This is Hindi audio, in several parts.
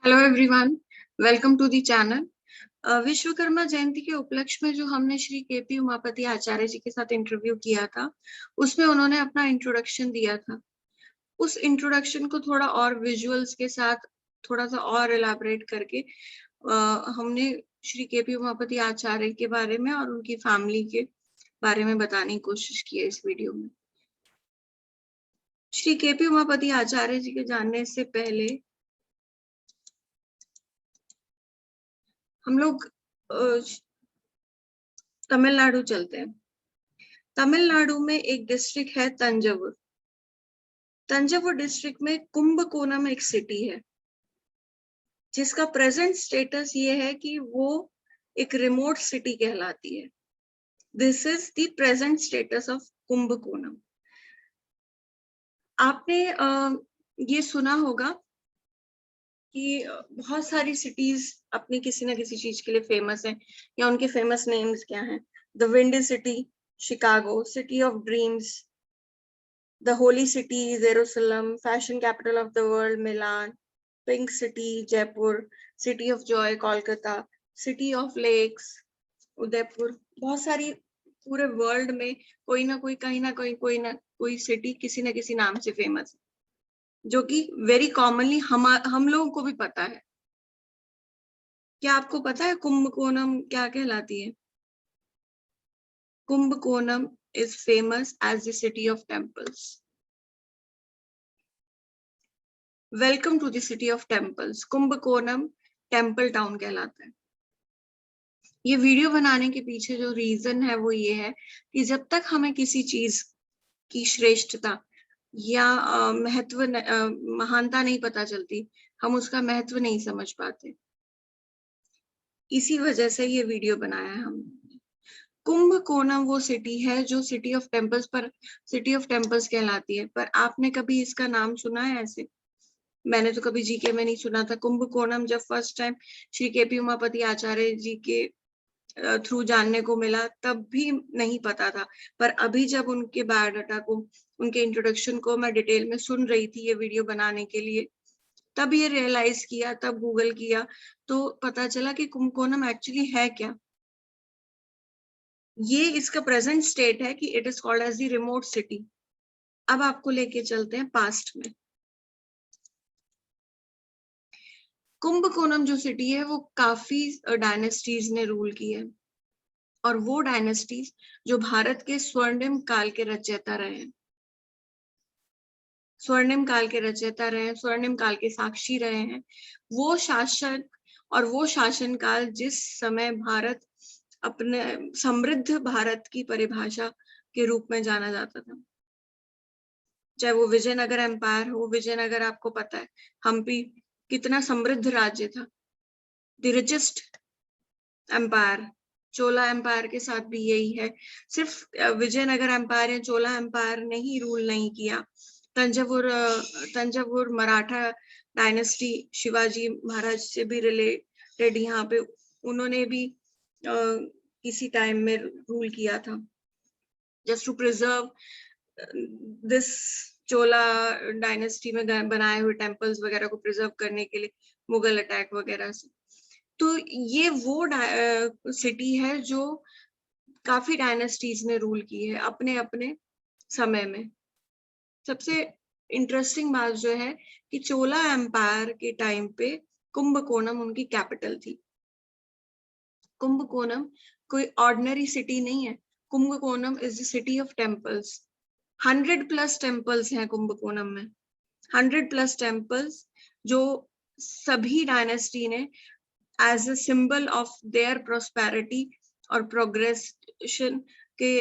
Hello everyone, welcome to the channel. Vishwakarma Jayanti के उपलक्ष्य में जो हमने श्री केपी उमापति आचार्य जी के साथ इंटरव्यू किया था, उसमें उन्होंने अपना इंट्रोडक्शन दिया था। उस इंट्रोडक्शन को थोड़ा और विजुअल्स के साथ थोड़ा सा और एलाबरेट करके हमने श्री केपी उमापति आचार्य के बारे में और उनकी फैमिली के बारे में बताने की कोशिश की है इस वीडियो में। श्री केपी उमापति आचार्य जी के जानने से पहले हम लोग तमिलनाडु चलते हैं। तमिलनाडु में एक डिस्ट्रिक्ट है तंजावुर। तंजावुर डिस्ट्रिक्ट में कुंभकोणम एक सिटी है, जिसका प्रेजेंट स्टेटस ये है कि वो एक रिमोट सिटी कहलाती है। This is the present status of Kumbakonam. आपने ये सुना होगा कि बहुत सारी सिटीज अपनी किसी ना किसी चीज के लिए फेमस है, या उनके फेमस नेम्स क्या हैं। The windy city Chicago, city of dreams, the holy city Jerusalem, fashion capital of the world Milan, pink city Jaipur, city of joy Kolkata, city of lakes Udaipur. बहुत सारी पूरे वर्ल्ड में कोई ना कोई कहीं ना कोई सिटी किसी ना किसी नाम से फेमस है, जो कि वेरी कॉमनली हम लोगों को भी पता है। क्या आपको पता है कुंभकोणम क्या कहलाती है? Kumbakonam is famous as the city of temples. Welcome to the city of temples. Kumbakonam temple town कहलाता है। ये वीडियो बनाने के पीछे जो रीजन है वो ये है कि जब तक हमें किसी चीज की श्रेष्ठता या महानता नहीं पता चलती, हम उसका महत्व नहीं समझ पाते। इसी वजह से ये वीडियो बनाया है हमने। कुंभकोणम वो सिटी है जो सिटी ऑफ टेम्पल्स कहलाती है। पर आपने कभी इसका नाम सुना है ऐसे? मैंने तो कभी जीके में नहीं सुना था। कुंभकोणम जब first time Shri KP Umapathi Acharya ji के थ्रू जानने को मिला, तब भी नहीं पता था। पर अभी जब उनके बायोडाटा को, उनके इंट्रोडक्शन को मैं डिटेल में सुन रही थी ये वीडियो बनाने के लिए, तब ये रियलाइज किया, तब गूगल किया तो पता चला कि कुंभकोणम एक्चुअली है क्या। ये इसका प्रेजेंट स्टेट है कि it is called as the remote city. अब आपको लेके चलते हैं पास्ट में। कुंभकोणम जो सिटी है वो काफी डायनेस्टीज ने रूल की है, और वो डायनेस्टीज जो भारत के स्वर्णिम काल के रचयिता रहे हैं, स्वर्णिम काल के रचयिता रहे हैं, स्वर्णिम काल के साक्षी रहे हैं। वो शासक और वो शासन काल जिस समय भारत अपने समृद्ध भारत की परिभाषा के रूप में जाना जाता था, चाहे वो विजयनगर एम्पायर हो। विजयनगर आपको पता है, हम्पी कितना समृद्ध राज्य था, the richest empire. Chola empire के साथ भी यही है। सिर्फ विजयनगर एम्पायर या चोला एम्पायर ने ही रूल नहीं किया। तंजावुर मराठा डायनेस्टी शिवाजी महाराज से भी रिलेटेड यहाँ पे उन्होंने भी किसी टाइम में रूल किया था। Just to preserve this Chola dynasty में बनाए हुए टेम्पल्स वगैरह को प्रिजर्व करने के लिए मुगल अटैक वगैरह से। तो ये वो सिटी है जो काफी डायनेस्टीज ने रूल की है अपने अपने समय में। सबसे इंटरेस्टिंग बात जो है कि चोला एम्पायर के टाइम पे कुंभकोणम उनकी कैपिटल थी। कुंभकोणम कोई ऑर्डिनरी सिटी नहीं है। Kumbakonam is the city of temples. 100+ temples हैं कुंभकोणम में। 100+ टेम्पल्स जो सभी डायनेस्टी ने as a symbol of their prosperity और प्रोग्रेशन के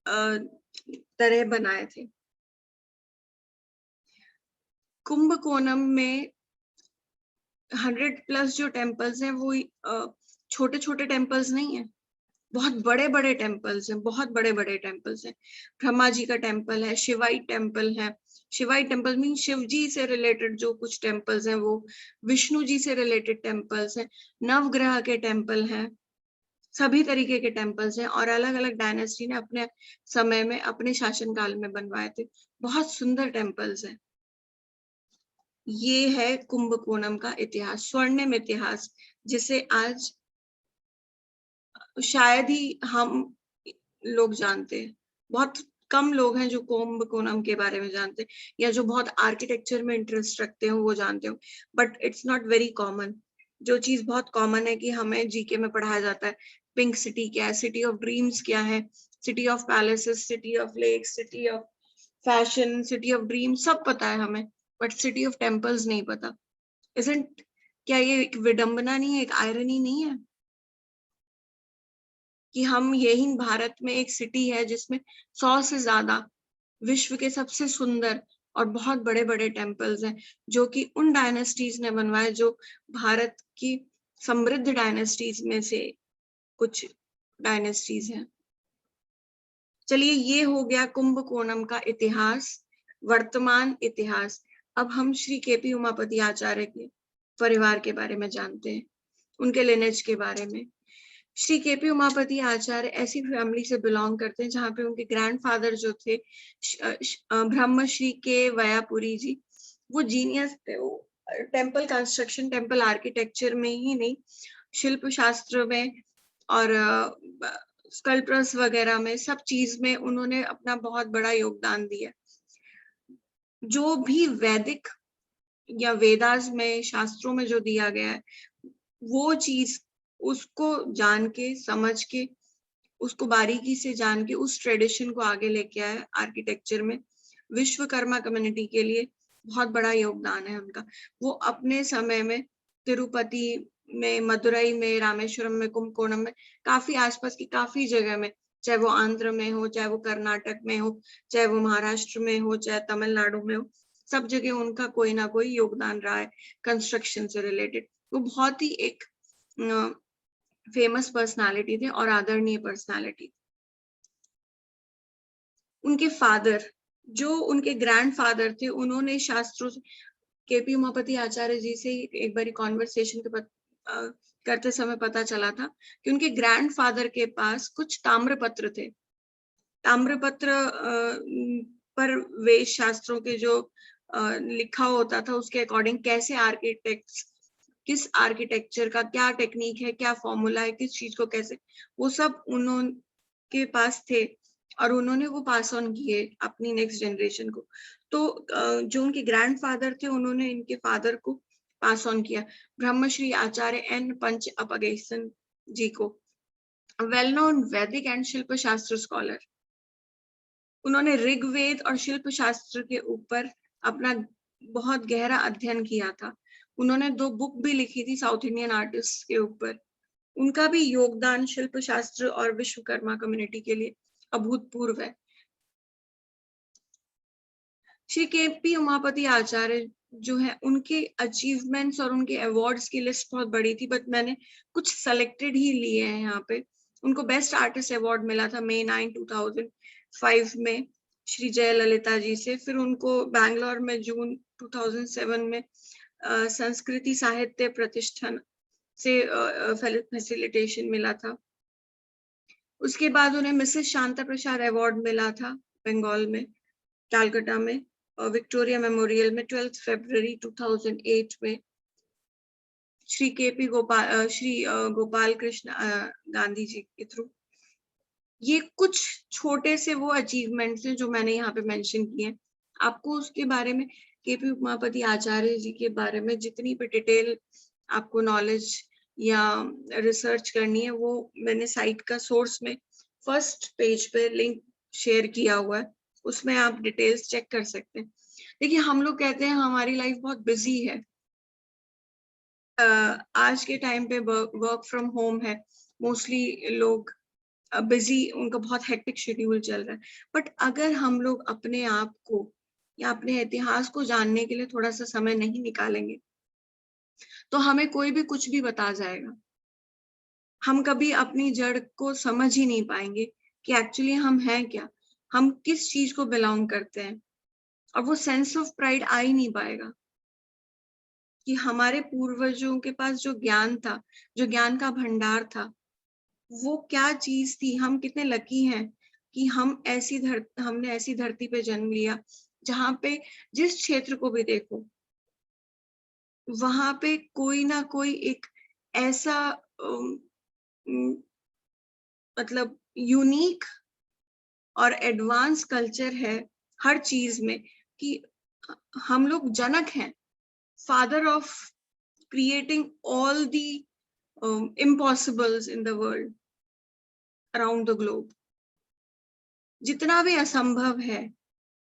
तरह बनाए थे। कुंभकोणम में 100+ जो टेम्पल्स हैं वो छोटे छोटे टेम्पल्स नहीं है, बहुत बड़े बड़े टेम्पल्स हैं, बहुत बड़े बड़े टेम्पल्स हैं। ब्रह्मा जी का टेम्पल है, शिवाइट टेम्पल है। शिवाइट टेम्पल मीन शिव जी से रिलेटेड जो कुछ टेम्पल्स हैं वो, विष्णु जी से रिलेटेड टेम्पल्स हैं, नवग्रह के टेम्पल हैं, सभी तरीके के टेम्पल्स हैं। और अलग अलग डायनेस्टी ने अपने समय में अपने शासन काल में बनवाए थे। बहुत सुंदर टेम्पल्स हैं। ये है कुंभकोणम का इतिहास, स्वर्णिम इतिहास, जिसे आज शायद ही हम लोग जानते हैं। बहुत कम लोग हैं जो कुंभकोणम के बारे में जानते हैं, या जो बहुत आर्किटेक्चर में इंटरेस्ट रखते हो वो जानते हो, but it's not very common. जो चीज बहुत कॉमन है कि हमें जीके में पढ़ाया जाता है, पिंक सिटी क्या है, सिटी ऑफ ड्रीम्स क्या है, city of palaces, city of lakes, city of fashion, city of dream, सब पता है हमें, बट सिटी ऑफ टेम्पल्स नहीं पता। इसंट, क्या ये एक विडंबना नहीं है, एक आयरनी नहीं है कि हम यही भारत में एक सिटी है जिसमें 100 से ज्यादा विश्व के सबसे सुंदर और बहुत बड़े बड़े टेम्पल्स हैं, जो कि उन डायनेस्टीज ने बनवाए जो भारत की समृद्ध डायनेस्टीज में से कुछ डायनेस्टीज हैं। चलिए, ये हो गया कुंभकोणम का इतिहास, वर्तमान इतिहास। अब हम श्री केपी उमापति आचार्य के परिवार के बारे में जानते हैं, उनके लिनेज के बारे में। श्री केपी उमापति आचार्य ऐसी फैमिली से बिलोंग करते हैं जहाँ पे उनके ग्रैंडफादर जो थे ब्रह्मश्री के वयापुरी जी, वो जीनियस थे। वो टेम्पल कंस्ट्रक्शन, टेम्पल आर्किटेक्चर में ही नहीं, शिल्प शास्त्र में और स्कल्पचर्स वगैरह में, सब चीज में उन्होंने अपना बहुत बड़ा योगदान दिया। जो भी वैदिक या वेदास में, शास्त्रों में जो दिया गया है, वो चीज उसको जान के, समझ के, उसको बारीकी से जान के उस ट्रेडिशन को आगे लेके आए आर्किटेक्चर में। विश्वकर्मा कम्युनिटी के लिए बहुत बड़ा योगदान है उनका। वो अपने समय में तिरुपति में, मदुरई में, रामेश्वरम में, कुंभकोणम में, काफी आसपास की काफी जगह में, चाहे वो आंध्र में हो, चाहे वो कर्नाटक में हो, चाहे वो महाराष्ट्र में हो, चाहे तमिलनाडु में हो, सब जगह उनका कोई ना कोई योगदान रहा है कंस्ट्रक्शन से रिलेटेड। वो बहुत ही एक फेमस पर्सनालिटी थे और आदरणीय पर्सनालिटी। उनके फादर, जो उनके ग्रैंडफादर थे, उन्होंने शास्त्रों से, केपी उमापति आचार्य जी से एक बारी कॉन्वर्सेशन के करते समय पता चला था कि उनके ग्रैंडफादर के पास कुछ ताम्रपत्र थे। ताम्रपत्र पर वेद शास्त्रों के जो लिखा होता था, उसके अकॉर्डिंग कैसे आर्किटेक्ट्स, किस आर्किटेक्चर का क्या टेक्निक है, क्या फॉर्मूला है, किस चीज को कैसे, वो सब उन्होंने पास थे और उन्होंने वो पास ऑन किए अपनी नेक्स्ट जनरेशन को। तो जो उनके ग्रैंडफादर थे, उन्होंने इनके फादर को पास ऑन किया, ब्रह्मश्री आचार्य एन पंच अपगेसन जी को, वेल नोन वैदिक एंड शिल्प शास्त्र स्कॉलर। उन्होंने ऋग्वेद और शिल्प शास्त्र के ऊपर अपना बहुत गहरा अध्ययन किया था। उन्होंने 2 बुक भी लिखी थी साउथ इंडियन आर्टिस्ट के ऊपर। उनका भी योगदान शिल्प शास्त्र और विश्वकर्मा कम्युनिटी के लिए अभूतपूर्व है। श्री केपी उमापति आचार्य जो है, उनके अचीवमेंट्स और उनके अवार्ड्स की लिस्ट बहुत बड़ी थी, बट मैंने कुछ सेलेक्टेड ही लिए हैं यहाँ पे। उनको बेस्ट आर्टिस्ट अवार्ड मिला था May 9, 2005 में श्री जयललिता जी से। फिर उनको बैंगलोर में जून 2007 में संस्कृति साहित्य प्रतिष्ठान से फैसिलिटेशन मिला था। उसके बाद उन्हें मिसेस शांता प्रसाद अवार्ड मिला था बंगाल में, कलकत्ता में, विक्टोरिया मेमोरियल में 12 फरवरी 2008 में। श्री केपी गोपाल, श्री गोपाल कृष्ण गांधी जी के थ्रू। ये कुछ छोटे से वो अचीवमेंट्स हैं जो मैंने यहाँ पे मेंशन किए हैं। आपको उसके बारे में, केपी उमापति आचार्य जी के बारे में जितनी भी डिटेल आपको नॉलेज या रिसर्च करनी है, वो मैंने साइट का सोर्स में फर्स्ट पेज पे लिंक शेयर किया हुआ है, उसमें आप डिटेल्स चेक कर सकते हैं। देखिए, हम लोग कहते हैं हमारी लाइफ बहुत बिजी है, आज के टाइम पे वर्क फ्रॉम होम है, मोस्टली लोग बिजी, उनका बहुत हेक्टिक शेड्यूल चल रहा है। बट अगर हम लोग अपने आप को या अपने इतिहास को जानने के लिए थोड़ा सा समय नहीं निकालेंगे, तो हमें कोई भी कुछ भी बता जाएगा। हम कभी अपनी जड़ को समझ ही नहीं पाएंगे कि एक्चुअली हम हैं क्या, हम किस चीज को बिलोंग करते हैं, और वो सेंस ऑफ प्राइड आ ही नहीं पाएगा कि हमारे पूर्वजों के पास जो ज्ञान था, जो ज्ञान का भंडार था, वो क्या चीज थी। हम कितने लकी हैं कि हमने ऐसी धरती पे जन्म लिया जहाँ पे जिस क्षेत्र को भी देखो, वहां पे कोई ना कोई एक ऐसा मतलब यूनिक और एडवांस कल्चर है हर चीज में कि हम लोग जनक हैं, father of creating all the impossibles in the world around the globe. जितना भी असंभव है,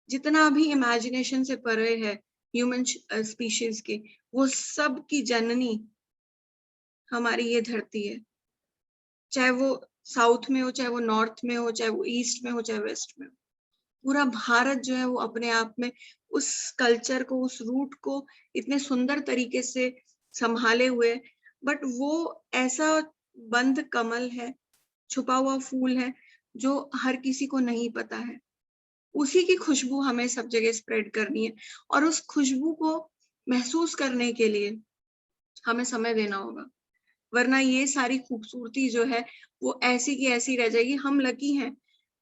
जितना भी इमेजिनेशन से परे है ह्यूमन स्पीशीज के, वो सब की जननी हमारी ये धरती है। चाहे वो साउथ में हो, चाहे वो नॉर्थ में हो, चाहे वो ईस्ट में हो, चाहे वेस्ट में हो, पूरा भारत जो है वो अपने आप में उस कल्चर को, उस रूट को इतने सुंदर तरीके से संभाले हुए। बट वो ऐसा बंद कमल है, छुपा हुआ फूल है, जो हर किसी को नहीं पता है। उसी की खुशबू हमें सब जगह स्प्रेड करनी है, और उस खुशबू को महसूस करने के लिए हमें समय देना होगा, वरना ये सारी खूबसूरती जो है वो ऐसी की ऐसी रह जाएगी। हम लकी हैं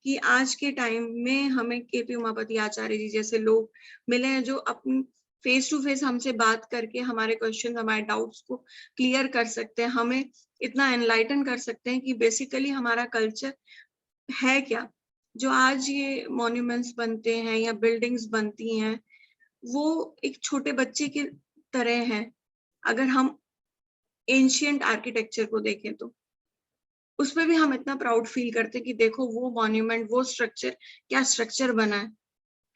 कि आज के टाइम में हमें केपी उमापति आचार्य जी जैसे लोग मिले हैं, जो अपनी फेस टू फेस हमसे बात करके हमारे क्वेश्चन, हमारे डाउट्स को क्लियर कर सकते हैं, हमें इतना एनलाइटन कर सकते हैं कि बेसिकली हमारा कल्चर है क्या। जो आज ये मॉन्यूमेंट्स बनते हैं या बिल्डिंग्स बनती हैं, वो एक छोटे बच्चे की तरह हैं। अगर हम एंशियंट आर्किटेक्चर को देखें तो उसमें भी हम इतना प्राउड फील करते हैं कि देखो वो मॉन्यूमेंट, वो स्ट्रक्चर, क्या स्ट्रक्चर बना है।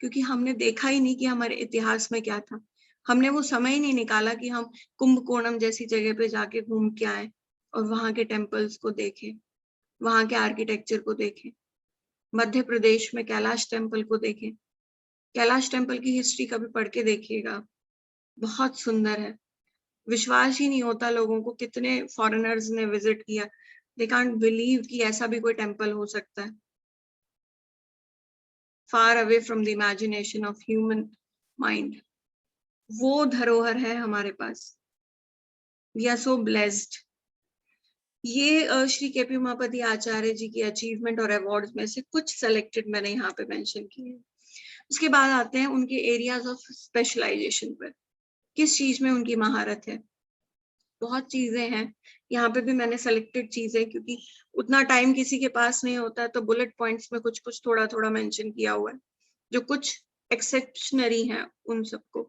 क्योंकि हमने देखा ही नहीं कि हमारे इतिहास में क्या था, हमने वो समय ही नहीं निकाला कि हम कुंभकोणम जैसी जगह पे जाके घूम के आए और वहां के टेम्पल्स को देखें, वहां के आर्किटेक्चर को देखें। मध्य प्रदेश में कैलाश टेम्पल को देखें, कैलाश टेम्पल की हिस्ट्री कभी पढ़ के देखिएगा, बहुत सुंदर है। विश्वास ही नहीं होता लोगों को, कितने फॉरेनर्स ने विजिट किया, दे कांट बिलीव कि ऐसा भी कोई टेम्पल हो सकता है। Far away from the imagination of human mind, वो धरोहर है हमारे पास। We are so blessed. ये श्री केपी उमापति आचार्य जी की अचीवमेंट और अवार्ड्स में से कुछ सेलेक्टेड मैंने यहाँ पे मेंशन किए। उसके बाद आते हैं उनके एरियाज ऑफ स्पेशलाइजेशन पर, किस चीज में उनकी महारत है। बहुत चीजें हैं, यहाँ पे भी मैंने सेलेक्टेड चीजें, क्योंकि उतना टाइम किसी के पास नहीं होता, तो बुलेट पॉइंट्स में कुछ कुछ थोड़ा थोड़ा मेंशन किया हुआ है, जो कुछ एक्सेप्शनरी है उन सबको।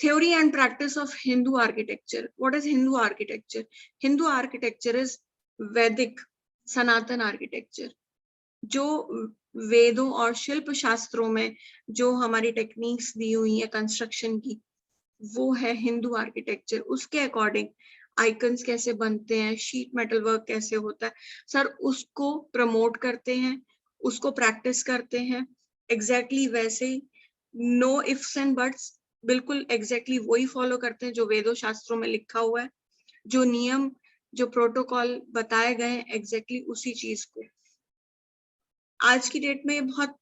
Theory and practice of Hindu architecture. What is Hindu architecture? Hindu architecture is वैदिक सनातन आर्किटेक्चर। जो वेदों और शिल्प शास्त्रों में जो हमारी टेक्निक्स दी हुई है कंस्ट्रक्शन की, वो है हिंदू आर्किटेक्चर। उसके अकॉर्डिंग आइकन्स कैसे बनते हैं, शीट मेटल वर्क कैसे होता है, सर उसको प्रमोट करते हैं, उसको प्रैक्टिस करते हैं एग्जैक्टली वैसे ही, नो इफ्स एंड बट्स, बिल्कुल एग्जैक्टली वही फॉलो करते हैं जो वेदों शास्त्रों में लिखा हुआ है, जो नियम, जो प्रोटोकॉल बताए गए हैं, एग्जैक्टली उसी चीज को। आज की डेट में ये बहुत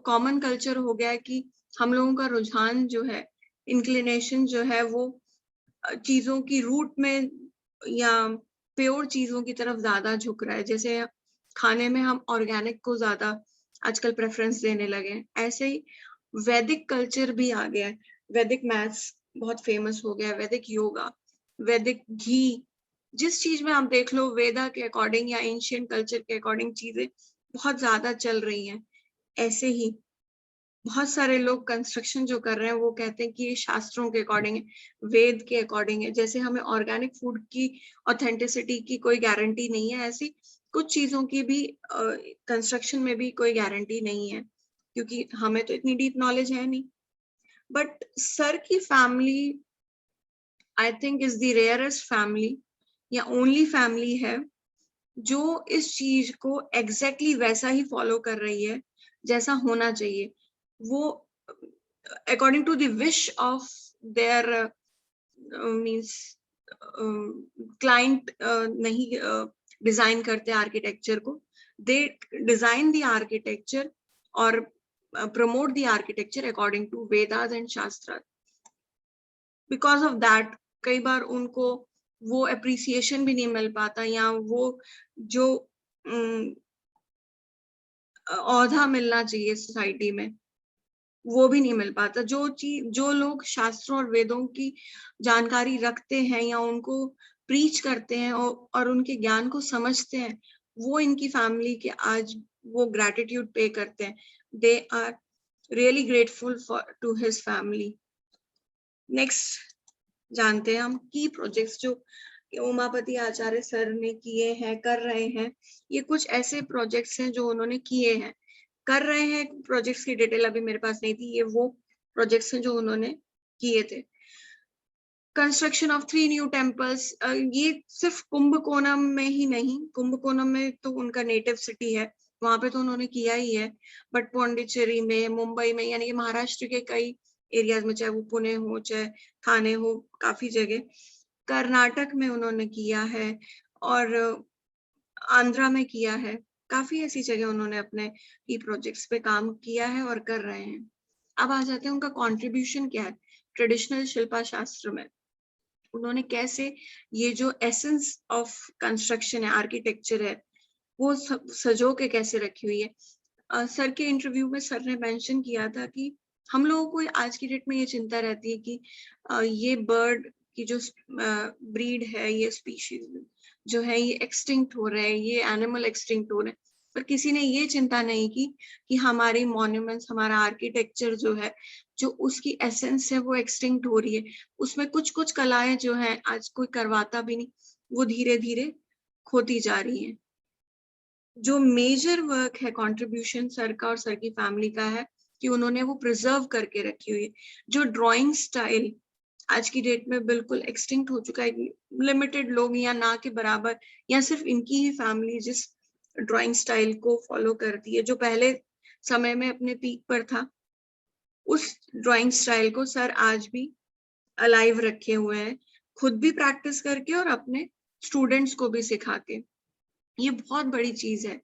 कॉमन कल्चर हो गया है कि हम लोगों का रुझान जो है, इंक्लिनेशन जो है, वो चीजों की रूट में या प्योर चीजों की तरफ ज्यादा झुक रहा है। जैसे खाने में हम ऑर्गेनिक को ज्यादा आजकल प्रेफरेंस देने लगे हैं, ऐसे ही वैदिक कल्चर भी आ गया है। वैदिक मैथ्स बहुत फेमस हो गया है, वैदिक योगा, वैदिक घी, जिस चीज में आप देख लो वेदा के अकॉर्डिंग या एंशियंट कल्चर के अकॉर्डिंग चीजें बहुत ज्यादा चल रही हैं। ऐसे ही बहुत सारे लोग कंस्ट्रक्शन जो कर रहे हैं वो कहते हैं कि ये शास्त्रों के अकॉर्डिंग है, वेद के अकॉर्डिंग है। जैसे हमें ऑर्गेनिक फूड की ऑथेंटिसिटी की कोई गारंटी नहीं है, ऐसी कुछ चीजों की भी कंस्ट्रक्शन में भी कोई गारंटी नहीं है, क्योंकि हमें तो इतनी डीप नॉलेज है नहीं। बट सर की family I think is the rarest family या ओनली फैमिली है जो इस चीज को एग्जैक्टली वैसा ही फॉलो कर रही है जैसा होना चाहिए। वो according to the wish of their means client नहीं डिजाइन करते आर्किटेक्चर को, दे डिजाइन द आर्किटेक्चर और promote the architecture according to Vedas and Shastra. Because of that कई बार उनको वो अप्रिसिएशन भी नहीं मिल पाता, या वो जो औहदा मिलना चाहिए सोसाइटी में वो भी नहीं मिल पाता। जो लोग शास्त्रों और वेदों की जानकारी रखते हैं या उनको प्रीच करते हैं और उनके ज्ञान को समझते हैं, वो इनकी फैमिली के आज वो ग्रैटिट्यूड पे करते हैं। They are really grateful for to his family. Next जानते हैं हम की प्रोजेक्ट्स जो उमापति आचार्य सर ने किए हैं, कर रहे हैं। ये कुछ ऐसे प्रोजेक्ट्स हैं जो उन्होंने किए हैं, कर रहे हैं। प्रोजेक्ट्स की डिटेल अभी मेरे पास नहीं थी। ये वो प्रोजेक्ट्स हैं जो उन्होंने किए थे। कंस्ट्रक्शन ऑफ 3 न्यू टेम्पल्स, ये सिर्फ कुंभकोणम में ही नहीं, कुंभकोणम में तो उनका नेटिव सिटी है, वहां पे तो उन्होंने किया ही है, बट पौंडीचेरी में, मुंबई में, यानी कि महाराष्ट्र के कई एरियाज में, चाहे वो पुणे हो चाहे थाने हो, काफी जगह, कर्नाटक में उन्होंने किया है और आंध्रा में किया है। काफी ऐसी जगह उन्होंने अपने ई प्रोजेक्ट्स पे काम किया है और कर रहे हैं। अब आ जाते हैं उनका कंट्रीब्यूशन क्या है ट्रेडिशनल शिल्पा शास्त्र में। उन्होंने कैसे ये जो एसेंस ऑफ कंस्ट्रक्शन है, आर्किटेक्चर है, वो सजो के कैसे रखी हुई है। सर के इंटरव्यू में सर ने मेंशन किया था कि हम लोगों को आज की डेट में ये चिंता रहती है कि ये बर्ड की जो ब्रीड है, ये स्पीशीज जो है, ये एक्सटिंक्ट हो रहे हैं, ये एनिमल एक्सटिंक्ट हो रहे हैं, पर किसी ने ये चिंता नहीं की कि हमारी मॉन्यूमेंट्स, हमारा आर्किटेक्चर जो है, जो उसकी एसेंस है, वो एक्सटिंक्ट हो रही है। उसमें कुछ कुछ कलाएं जो है आज कोई करवाता भी नहीं, वो धीरे धीरे खोती जा रही है। जो मेजर वर्क है कंट्रीब्यूशन सर का और सर की फैमिली का है कि उन्होंने वो प्रिजर्व करके रखी हुई है। जो ड्राइंग स्टाइल आज की डेट में बिल्कुल एक्सटिंक्ट हो चुका है, लिमिटेड लोग या ना के बराबर या सिर्फ इनकी ही फैमिली जिस ड्राइंग स्टाइल को फॉलो करती है, जो पहले समय में अपने पीक पर था, उस ड्राइंग स्टाइल को सर आज भी अलाइव रखे हुए हैं, खुद भी प्रैक्टिस करके और अपने स्टूडेंट्स को भी सिखा के। ये बहुत बड़ी चीज है।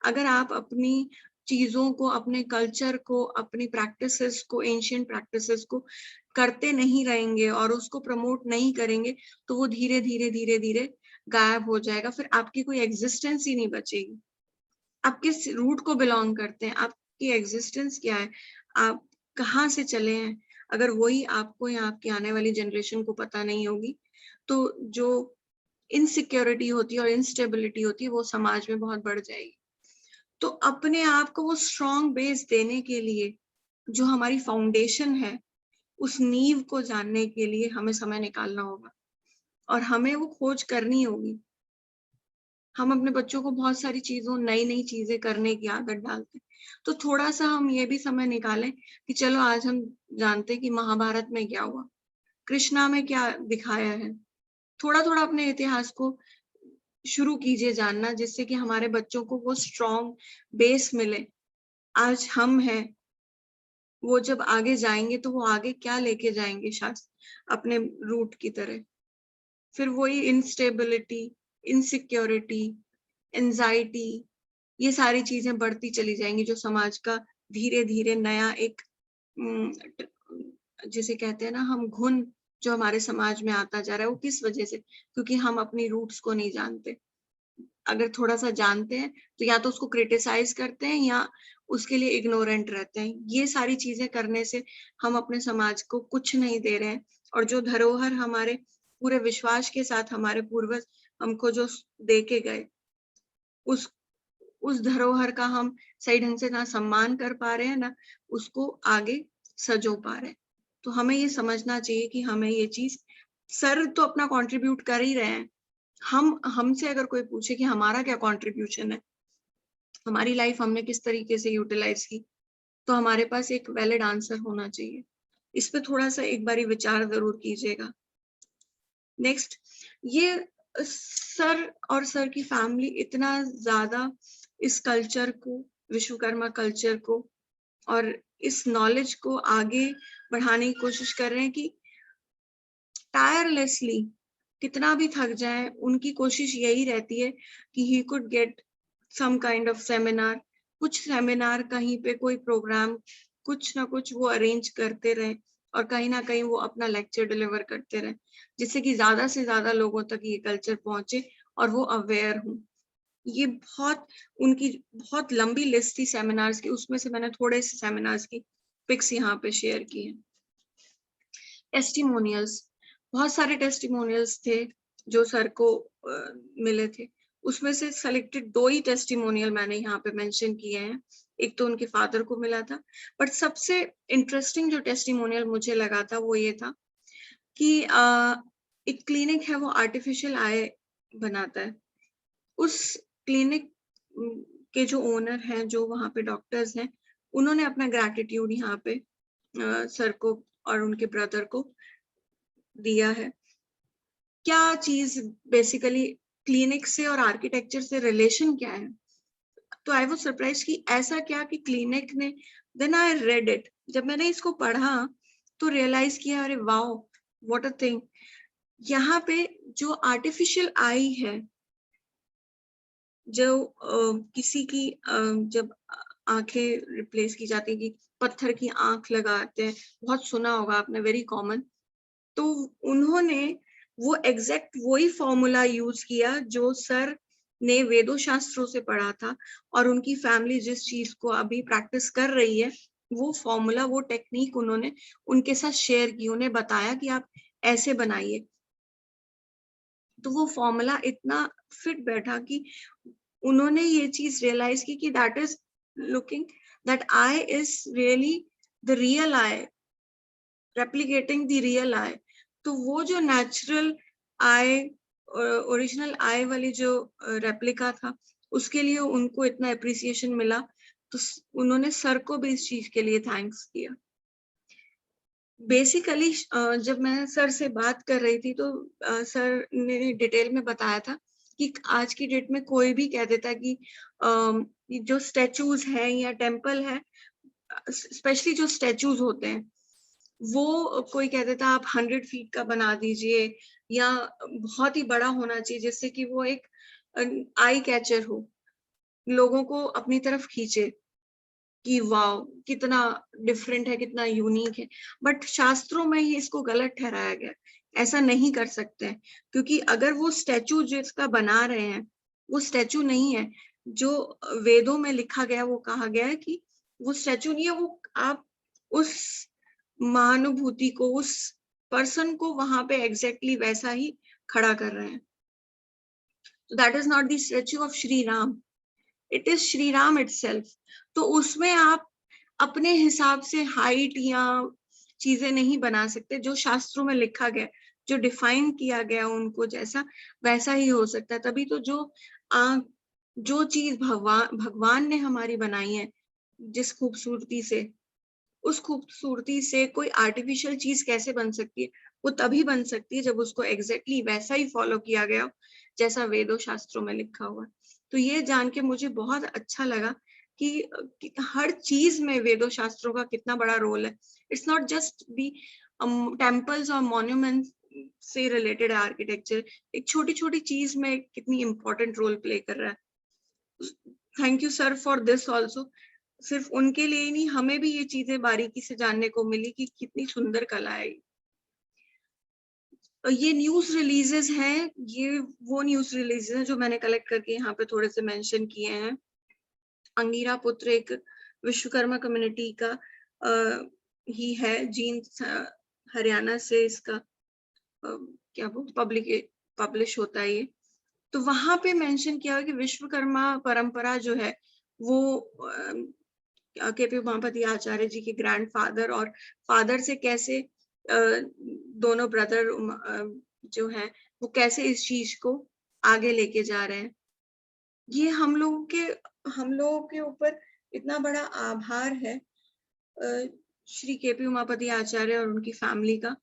अगर आप अपनी चीजों को, अपने कल्चर को, अपनी प्रैक्टिसेस को, एंशिएंट प्रैक्टिसेस को करते नहीं रहेंगे और उसको प्रमोट नहीं करेंगे, तो वो धीरे धीरे धीरे धीरे गायब हो जाएगा। फिर आपकी कोई एग्जिस्टेंस ही नहीं बचेगी। आप किस रूट को बिलोंग करते हैं, आपकी एग्जिस्टेंस क्या है, आप कहाँ से चले हैं, अगर वही आपको या आपकी आने वाली जनरेशन को पता नहीं होगी, तो जो इनसिक्योरिटी होती है और इंस्टेबिलिटी होती है, वो समाज में बहुत बढ़ जाएगी। तो अपने आप को वो स्ट्रॉन्ग बेस देने के लिए, जो हमारी फाउंडेशन है, उस नींव को जानने के लिए हमें समय निकालना होगा और हमें वो खोज करनी होगी। हम अपने बच्चों को बहुत सारी चीजों, नई नई चीजें करने की आदत डालते हैं, तो थोड़ा सा हम ये भी समय निकालें कि चलो आज हम जानते हैं कि महाभारत में क्या हुआ, कृष्णा में क्या दिखाया है। थोड़ा थोड़ा अपने इतिहास को शुरू कीजिए जानना, जिससे कि हमारे बच्चों को वो स्ट्रॉन्ग बेस मिले। आज हम हैं, वो जब आगे जाएंगे तो वो आगे क्या लेके जाएंगे शास्त्र अपने रूट की तरह। फिर वही इंस्टेबिलिटी, इनसिक्योरिटी, एंजाइटी, ये सारी चीजें बढ़ती चली जाएंगी, जो समाज का धीरे धीरे नया एक जिसे कहते हैं ना हम घुन, जो हमारे समाज में आता जा रहा है, वो किस वजह से, क्योंकि हम अपनी रूट्स को नहीं जानते। अगर थोड़ा सा जानते हैं तो या तो उसको क्रिटिसाइज करते हैं या उसके लिए इग्नोरेंट रहते हैं। ये सारी चीजें करने से हम अपने समाज को कुछ नहीं दे रहे हैं, और जो धरोहर हमारे पूरे विश्वास के साथ हमारे पूर्वज हमको जो दे के गए, उस धरोहर का हम सही ढंग से ना सम्मान कर पा रहे हैं, ना उसको आगे सजो पा रहे हैं। तो हमें ये समझना चाहिए कि हमें ये चीज, सर तो अपना कंट्रीब्यूट कर ही रहे हैं, हमसे अगर कोई पूछे कि हमारा क्या कंट्रीब्यूशन है, हमारी लाइफ हमने किस तरीके से यूटिलाइज की, तो हमारे पास एक वैलिड आंसर होना चाहिए। इस पे थोड़ा सा एक बारी विचार जरूर कीजिएगा। नेक्स्ट, ये सर और सर की फैमिली इतना ज्यादा इस कल्चर को, विश्वकर्मा कल्चर को और इस नॉलेज को आगे बढ़ाने की कोशिश कर रहे हैं कि टायरलेसली, कितना भी थक जाए, उनकी कोशिश यही रहती है कि he could get some kind of seminar, कुछ सेमिनार, कहीं पे कोई प्रोग्राम, कुछ ना कुछ वो अरेंज करते रहे और कहीं ना कहीं वो अपना लेक्चर डिलीवर करते रहे, जिससे कि ज्यादा से ज्यादा लोगों तक ये कल्चर पहुंचे और वो अवेयर हों। ये बहुत, उनकी बहुत लंबी लिस्ट थी सेमिनार्स की, उसमें से मैंने थोड़े से सेमिनार्स की पिक्स यहाँ पे शेयर की हैं। टेस्टिमोनियल्स, बहुत सारे टेस्टिमोनियल्स थे जो सर को मिले थे, उसमें से सिलेक्टेड 2 ही टेस्टिमोनियल मैंने यहाँ पे मेंशन किए हैं। एक तो उनके फादर को मिला था, बट सबसे इंटरेस्टिंग जो टेस्टिमोनियल मुझे लगा था वो ये था कि एक क्लिनिक है, वो आर्टिफिशियल आई बनाता है। उस क्लिनिक के जो ओनर हैं, जो वहाँ पे डॉक्टर्स हैं, उन्होंने अपना ग्रैटिट्यूड यहाँ पे सर को और उनके ब्रदर को दिया है। क्या चीज बेसिकली क्लिनिक से और आर्किटेक्चर से रिलेशन क्या है? तो आई वाज सरप्राइज कि ऐसा क्या कि क्लिनिक ने, देन आई रेड इट, जब मैंने इसको पढ़ा तो रियलाइज किया, अरे वाओ व्हाट अ थिंग। यहाँ पे जो आर्टिफिशियल आई है, जो किसी की जब आंखें रिप्लेस की जाती है कि पत्थर की आंख लगाते हैं, बहुत सुना होगा आपने, वेरी कॉमन। तो उन्होंने वो एग्जैक्ट वही फॉर्मूला यूज किया जो सर ने वेदों शास्त्रों से पढ़ा था, और उनकी फैमिली जिस चीज को अभी प्रैक्टिस कर रही है, वो फॉर्मूला, वो टेक्निक उन्होंने उनके साथ शेयर की, उन्हें बताया कि आप ऐसे बनाइए। तो वो फॉर्मूला इतना फिट बैठा कि उन्होंने ये चीज रियलाइज की कि that is looking, that I is really the real I, replicating the real I. तो वो जो नेचुरल आई, ओरिजिनल आई वाली जो रेप्लिका था, उसके लिए उनको इतना अप्रिसिएशन मिला, तो उन्होंने सर को भी इस चीज के लिए थैंक्स किया। बेसिकली जब मैं सर से बात कर रही थी तो सर ने डिटेल में बताया था कि आज की डेट में कोई भी कह देता है कि जो स्टैचूज है या टेम्पल है, स्पेशली जो स्टैचूज होते हैं, वो कोई कह देता है आप 100 फीट का बना दीजिए, या बहुत ही बड़ा होना चाहिए जिससे कि वो एक आई कैचर हो, लोगों को अपनी तरफ खींचे कि वाओ कितना डिफरेंट है, कितना यूनिक है। बट शास्त्रों में ही इसको गलत ठहराया गया, ऐसा नहीं कर सकते हैं, क्योंकि अगर वो स्टैचू जिसका बना रहे हैं वो स्टैचू नहीं है, जो वेदों में लिखा गया, वो कहा गया है कि वो स्टैचू नहीं है, वो आप उस महानुभूति को, उस पर्सन को वहां पे एग्जैक्टली वैसा ही खड़ा कर रहे हैं। That is not the statue of Shri Ram, it is Shri Ram itself. तो उसमें आप अपने हिसाब से हाइट या चीजें नहीं बना सकते, जो शास्त्रों में लिखा गया, जो डिफाइन किया गया उनको जैसा, वैसा ही हो सकता है। तभी तो जो चीज भगवान ने हमारी बनाई है जिस खूबसूरती से, उस खूबसूरती से कोई आर्टिफिशियल चीज कैसे बन सकती है? वो तभी बन सकती है जब उसको एग्जैक्टली वैसा ही फॉलो किया गया हो जैसा वेदों शास्त्रों में लिखा हुआ है। तो ये जान के मुझे बहुत अच्छा लगा कि हर चीज में वेदों शास्त्रों का कितना बड़ा रोल है। It's not just the temples और मॉन्यूमेंट्स से रिलेटेड आर्किटेक्चर, एक छोटी छोटी चीज में कितनी इंपॉर्टेंट रोल प्ले कर रहा है। Thank you sir for this also. सिर्फ उनके लिए ही नहीं, हमें भी ये चीजें बारीकी से जानने को मिली कि कितनी सुंदर कला है। ये न्यूज रिलीजेस हैं, ये वो न्यूज रिलीजेस हैं जो मैंने कलेक्ट करके यहाँ पे थोड़े से मेंशन किए हैं। अंगीरा पुत्र एक विश्वकर्मा कम्युनिटी का ही है, जीन हरियाणा से इसका क्या वो पब्लिश होता है ये। तो वहां पे मेंशन किया है कि विश्वकर्मा परंपरा जो है वो केपी उमापति आचार्य जी के ग्रैंडफादर और फादर से कैसे दोनों ब्रदर जो हैं वो कैसे इस चीज को आगे लेके जा रहे हैं। ये हम लोगों के ऊपर इतना बड़ा आभार है श्री केपी उमापति आचार्य और उनकी फैमिली का,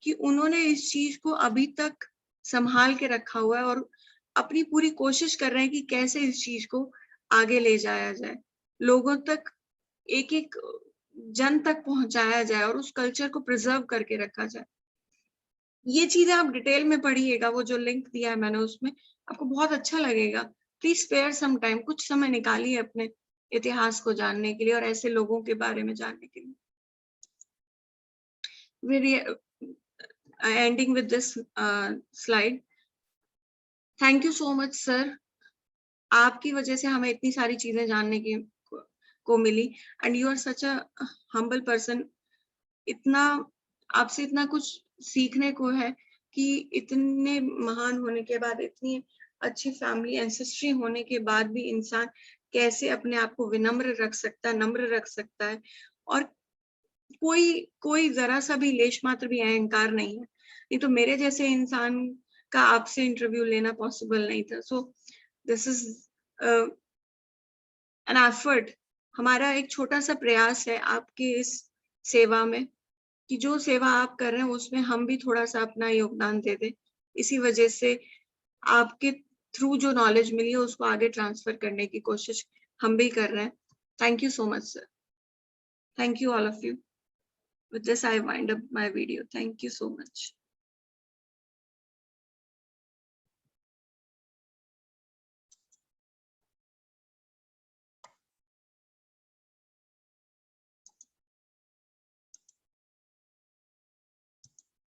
कि उन्होंने इस चीज को अभी तक संभाल के रखा हुआ है और अपनी पूरी कोशिश कर रहे हैं कि कैसे इस चीज को आगे ले जाया जाए, लोगों तक, एक एक जन तक पहुंचाया जाए और उस कल्चर को प्रिजर्व करके रखा जाए। ये चीजें आप डिटेल में पढ़िएगा, वो जो लिंक दिया है मैंने उसमें, आपको बहुत अच्छा लगेगा। प्लीज स्पेयर सम टाइम, कुछ समय निकालिए अपने इतिहास को जानने के लिए और ऐसे लोगों के बारे में जानने के लिए। We're ending with this slide. Thank you so much, sir. आपकी वजह से हमें इतनी सारी चीजें जानने की को मिली, and you are such a humble person. इतना आपसे इतना कुछ सीखने को है कि इतने महान होने के बाद, इतनी अच्छी फैमिली एंसेस्ट्री होने के बाद भी इंसान कैसे अपने आप को विनम्र रख सकता है, नम्र रख सकता है, और कोई कोई जरा सा भी लेश मात्र भी अहंकार नहीं है। नहीं तो मेरे जैसे इंसान का आपसे इंटरव्यू लेना पॉसिबल नहीं था। So this is an effort. हमारा एक छोटा सा प्रयास है आपके इस सेवा में, कि जो सेवा आप कर रहे हैं उसमें हम भी थोड़ा सा अपना योगदान दे दें। इसी वजह से आपके थ्रू जो नॉलेज मिली है उसको आगे ट्रांसफर करने की कोशिश हम भी कर रहे हैं। Thank you so much sir. Thank you all of you. With this I wind up my video. Thank you so much.